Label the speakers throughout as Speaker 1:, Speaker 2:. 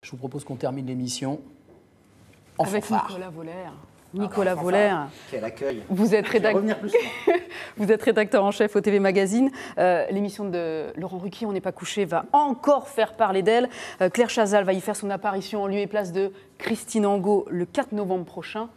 Speaker 1: Je vous propose qu'on termine l'émission en
Speaker 2: avec
Speaker 1: fanfare.
Speaker 2: Nicolas Voller. Nicolas Voller,
Speaker 3: quel accueil.
Speaker 2: vous êtes,
Speaker 3: Revenir plus souvent.
Speaker 2: vous êtes rédacteur en chef au TV Magazine. L'émission de Laurent Ruquier, On n'est pas couché, va encore faire parler d'elle. Claire Chazal va y faire son apparition en lieu et place de Christine Angot le 4 novembre prochain.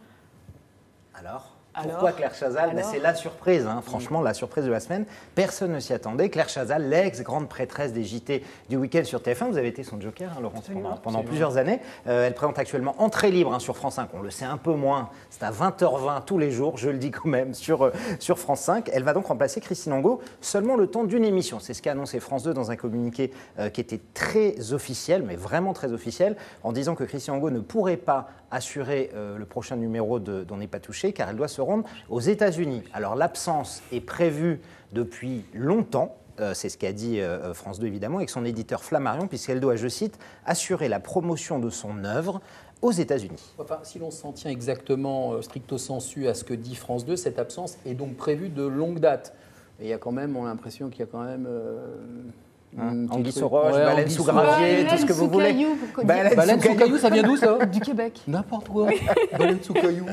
Speaker 3: Pourquoi Claire Chazal? C'est la surprise, hein, franchement, la surprise de la semaine. Personne ne s'y attendait. Claire Chazal, l'ex-grande prêtresse des JT du week-end sur TF1, vous avez été son joker, hein, Laurence, pendant plusieurs années. Elle présente actuellement Entrée libre sur France 5. On le sait un peu moins, c'est à 20h20 tous les jours, je le dis quand même, sur France 5. Elle va donc remplacer Christine Angot seulement le temps d'une émission. C'est ce qu'a annoncé France 2 dans un communiqué qui était très officiel, mais vraiment très officiel, en disant que Christine Angot ne pourrait pas assurer le prochain numéro d'On n'est pas touché, car elle doit se rendre aux États-Unis. Alors l'absence est prévue depuis longtemps, c'est ce qu'a dit France 2 évidemment, avec son éditeur Flammarion, puisqu'elle doit, je cite, assurer la promotion de son œuvre aux États-Unis.
Speaker 1: Enfin, si l'on s'en tient exactement stricto sensu à ce que dit France 2, cette absence est donc prévue de longue date. Et il y a quand même, on a l'impression qu'il y a quand même...
Speaker 3: Anguille sous roche, baleine sous gravier, tout ce que vous voulez.
Speaker 1: Baleine sous caillou, ça vient d'où ça?
Speaker 2: Du Québec.
Speaker 1: N'importe quoi. Baleine sous caillou.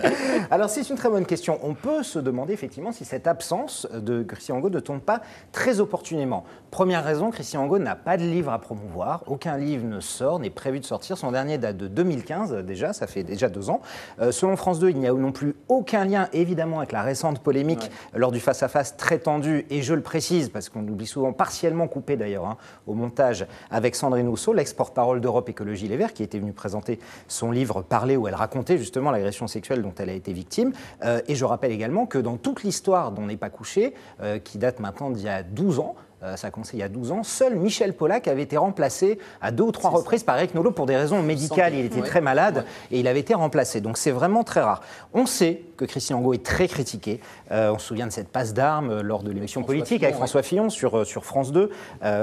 Speaker 3: Alors c'est une très bonne question. On peut se demander effectivement si cette absence de Christine Angot ne tombe pas très opportunément. Première raison, Christine Angot n'a pas de livre à promouvoir. Aucun livre ne sort, n'est prévu de sortir. Son dernier date de 2015 déjà, ça fait déjà 2 ans. Selon France 2, il n'y a non plus aucun lien évidemment avec la récente polémique lors du face-à-face très tendu, et je le précise parce qu'on oublie souvent, partiellement coupé d'ailleurs, au montage, avec Sandrine Rousseau, l'ex-porte-parole d'Europe Écologie Les Verts, qui était venue présenter son livre Parler, où elle racontait justement l'agression sexuelle dont elle a été victime. Et je rappelle également que dans toute l'histoire d'On n'est pas couché, qui date maintenant d'il y a 12 ans, ça a commencé il y a 12 ans, seul Michel Pollack avait été remplacé à 2 ou 3 reprises par Eric Nolot pour des raisons médicales. Il était très malade et il avait été remplacé. Donc c'est vraiment très rare. On sait que Christine Angot est très critiquée. On se souvient de cette passe d'armes lors de l'émission politique avec François Fillon sur France 2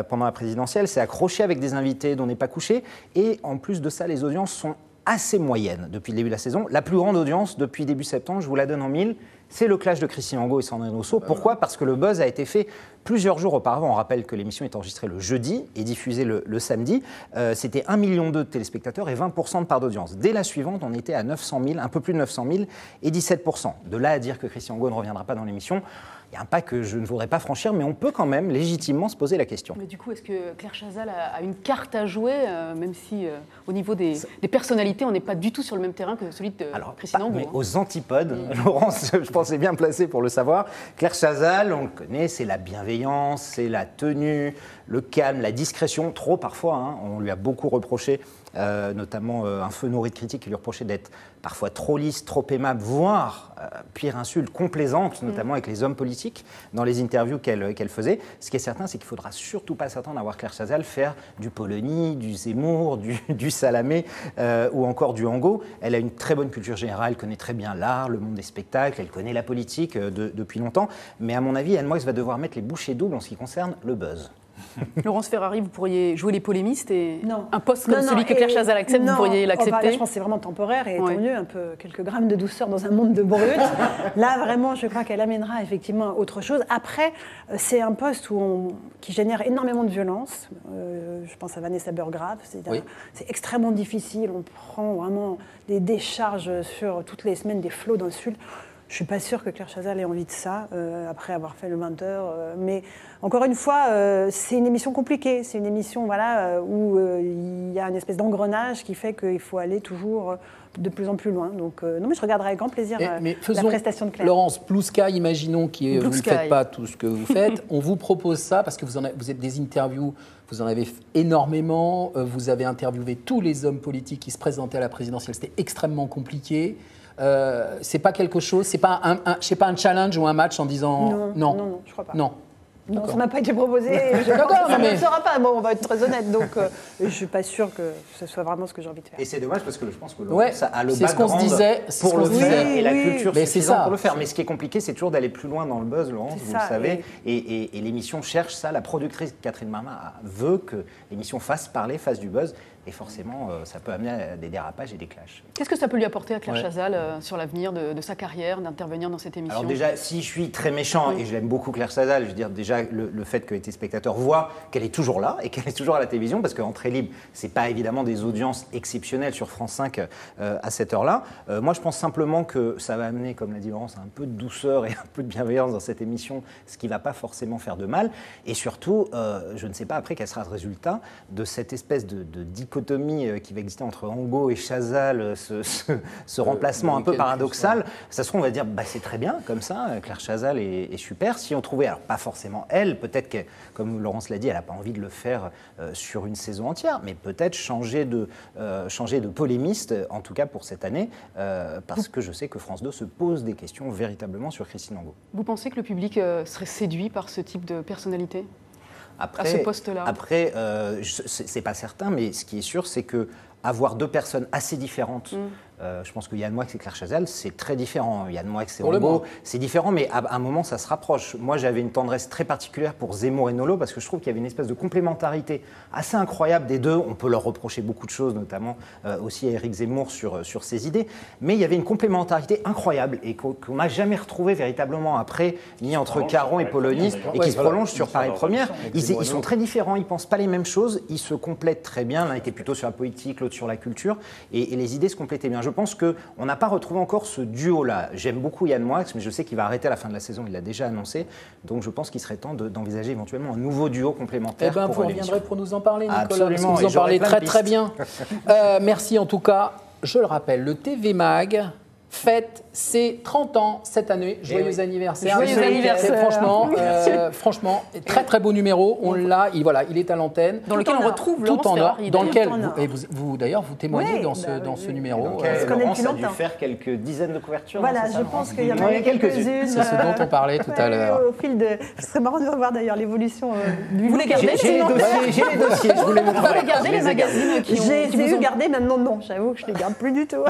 Speaker 3: pendant la présidentielle. C'est accroché avec des invités d'On n'est pas couché. Et en plus de ça, les audiences sont assez moyennes depuis le début de la saison. La plus grande audience depuis début septembre, je vous la donne en 1000, c'est le clash de Christine Angot et Sandrine Rousseau. Pourquoi ? Parce que le buzz a été fait plusieurs jours auparavant. On rappelle que l'émission est enregistrée le jeudi et diffusée le samedi. C'était 1,2 million de téléspectateurs et 20% de part d'audience. Dès la suivante, on était à 900 000, un peu plus de 900 000 et 17%. De là à dire que Christine Angot ne reviendra pas dans l'émission, il y a un pas que je ne voudrais pas franchir, mais on peut quand même légitimement se poser la question.
Speaker 2: Mais du coup, est-ce que Claire Chazal a une carte à jouer, même si au niveau des personnalités, on n'est pas du tout sur le même terrain que celui de Christine Angot?
Speaker 3: Mais aux antipodes, Laurence, je pense est bien placée pour le savoir. Claire Chazal, on le connaît, c'est la bienveillance, c'est la tenue, le calme, la discrétion, trop parfois. Hein, on lui a beaucoup reproché, notamment un feu nourri de critiques qui lui reprochait d'être parfois trop lisse, trop aimable, voire, pire insulte, complaisante, notamment avec les hommes politiques, dans les interviews qu'elle faisait. Ce qui est certain, c'est qu'il ne faudra surtout pas s'attendre à voir Claire Chazal faire du Polony, du Zemmour, du Salamé ou encore du Angot. Elle a une très bonne culture générale, elle connaît très bien l'art, le monde des spectacles, elle connaît la politique depuis longtemps. Mais à mon avis, Anne Moix va devoir mettre les bouchées doubles en ce qui concerne le buzz.
Speaker 2: Laurence Ferrari, vous pourriez jouer les polémistes et un poste comme celui que Claire Chazal accepte, vous pourriez l'accepter?
Speaker 4: Je pense que c'est vraiment temporaire et tant mieux, un peu, quelques grammes de douceur dans un monde de brut. Là, vraiment, je crois qu'elle amènera effectivement autre chose. Après, c'est un poste qui génère énormément de violence. Je pense à Vanessa Burgraff. C'est extrêmement difficile. On prend vraiment des décharges sur toutes les semaines, des flots d'insultes. Je ne suis pas sûre que Claire Chazal ait envie de ça, après avoir fait le 20h. Mais encore une fois, c'est une émission compliquée. C'est une émission où il y a une espèce d'engrenage qui fait qu'il faut aller toujours de plus en plus loin. Donc, non, mais je regarderai avec grand plaisir la prestation de Claire.
Speaker 1: Laurence, Blue Sky, imaginons que vous ne faites pas tout ce que vous faites. On vous propose ça parce que vous êtes des interviews, vous en avez énormément. Vous avez interviewé tous les hommes politiques qui se présentaient à la présidentielle. C'était extrêmement compliqué. C'est pas quelque chose, c'est pas un challenge ou un match en disant
Speaker 4: non, je crois pas.
Speaker 1: Non,
Speaker 4: ça m'a pas été proposé. Ça ne le sera pas. Bon, on va être très honnête. Donc, je suis pas sûre que ce soit vraiment ce que j'ai envie de faire.
Speaker 3: Et c'est dommage parce que je pense que Laurence a le
Speaker 1: c'est ce qu'on se disait
Speaker 3: pour le faire et la culture suffisante pour le faire.
Speaker 1: Ça.
Speaker 3: Mais ce qui est compliqué, c'est toujours d'aller plus loin dans le buzz, Laurence, vous le savez. Et l'émission cherche ça. La productrice Catherine Marmin veut que l'émission fasse parler, fasse du buzz. et forcément, ça peut amener à des dérapages et des clashs.
Speaker 2: Qu'est-ce que ça peut lui apporter à Claire Chazal sur l'avenir de sa carrière, d'intervenir dans cette émission?
Speaker 3: Alors déjà, si je suis très méchant, et je l'aime beaucoup Claire Chazal, je veux dire déjà le fait que les téléspectateurs voient qu'elle est toujours là et qu'elle est toujours à la télévision, parce qu'Entrée libre, c'est pas évidemment des audiences exceptionnelles sur France 5 à cette heure-là. Moi, je pense simplement que ça va amener, comme l'a dit Laurence, un peu de douceur et un peu de bienveillance dans cette émission, ce qui ne va pas forcément faire de mal. Et surtout, je ne sais pas après quel sera le résultat de cette espèce de dichotomie qui va exister entre Angot et Chazal, ce remplacement un peu paradoxal. Ça se trouve, on va dire, c'est très bien comme ça, Claire Chazal est super. Si on trouvait, alors pas forcément elle, peut-être que, comme Laurence l'a dit, elle n'a pas envie de le faire sur une saison entière, mais peut-être changer de polémiste, en tout cas pour cette année, parce que je sais que France 2 se pose des questions véritablement sur Christine Angot.
Speaker 2: Vous pensez que le public serait séduit par ce type de personnalité à ce poste-là?
Speaker 3: Après, c'est pas certain, mais ce qui est sûr, c'est que avoir deux personnes assez différentes, je pense que Yann Moix et Claire Chazal, c'est très différent. Yann Moix et Angot, c'est différent, mais à un moment, ça se rapproche. Moi, j'avais une tendresse très particulière pour Zemmour et Nolot, parce que je trouve qu'il y avait une espèce de complémentarité assez incroyable des deux. On peut leur reprocher beaucoup de choses, notamment aussi à Éric Zemmour sur ses idées, mais il y avait une complémentarité incroyable et qu'on n'a jamais retrouvé véritablement après, ni entre Caron et Polony, et qui se prolonge sur Paris Première. Ils sont très différents, ils ne pensent pas les mêmes choses, ils se complètent très bien. L'un était plutôt sur la politique, l'autre sur la culture, et les idées se complétaient bien. Je pense qu'on n'a pas retrouvé encore ce duo-là. J'aime beaucoup Yann Moix, mais je sais qu'il va arrêter à la fin de la saison, il l'a déjà annoncé. Donc je pense qu'il serait temps d'envisager éventuellement un nouveau duo complémentaire.
Speaker 1: Eh bien, vous reviendrez pour nous en parler, Nicolas.
Speaker 3: Absolument.
Speaker 1: Parce que vous en parlez très très bien. Merci en tout cas. Je le rappelle, le TV Mag fête ses 30 ans cette année. Joyeux anniversaire.
Speaker 2: Joyeux anniversaire.
Speaker 1: Franchement, très très beau numéro. On l'a, il est à l'antenne.
Speaker 2: Dans lequel on retrouve
Speaker 1: tout en or. Dans lequel
Speaker 4: vous
Speaker 1: d'ailleurs vous témoignez dans ce numéro.
Speaker 3: Laurence a dû faire quelques dizaines de couvertures.
Speaker 4: Voilà, je pense qu'il y en a quelques-unes.
Speaker 1: C'est ce dont on parlait tout à l'heure.
Speaker 4: Au fil de, ce serait marrant de revoir d'ailleurs l'évolution du.
Speaker 2: Vous les gardez?
Speaker 3: J'ai les dossiers. Je voulais montrer.
Speaker 2: Vous les gardez les magazines qui
Speaker 4: J'ai eu gardé, maintenant non. J'avoue que je les garde plus du tout.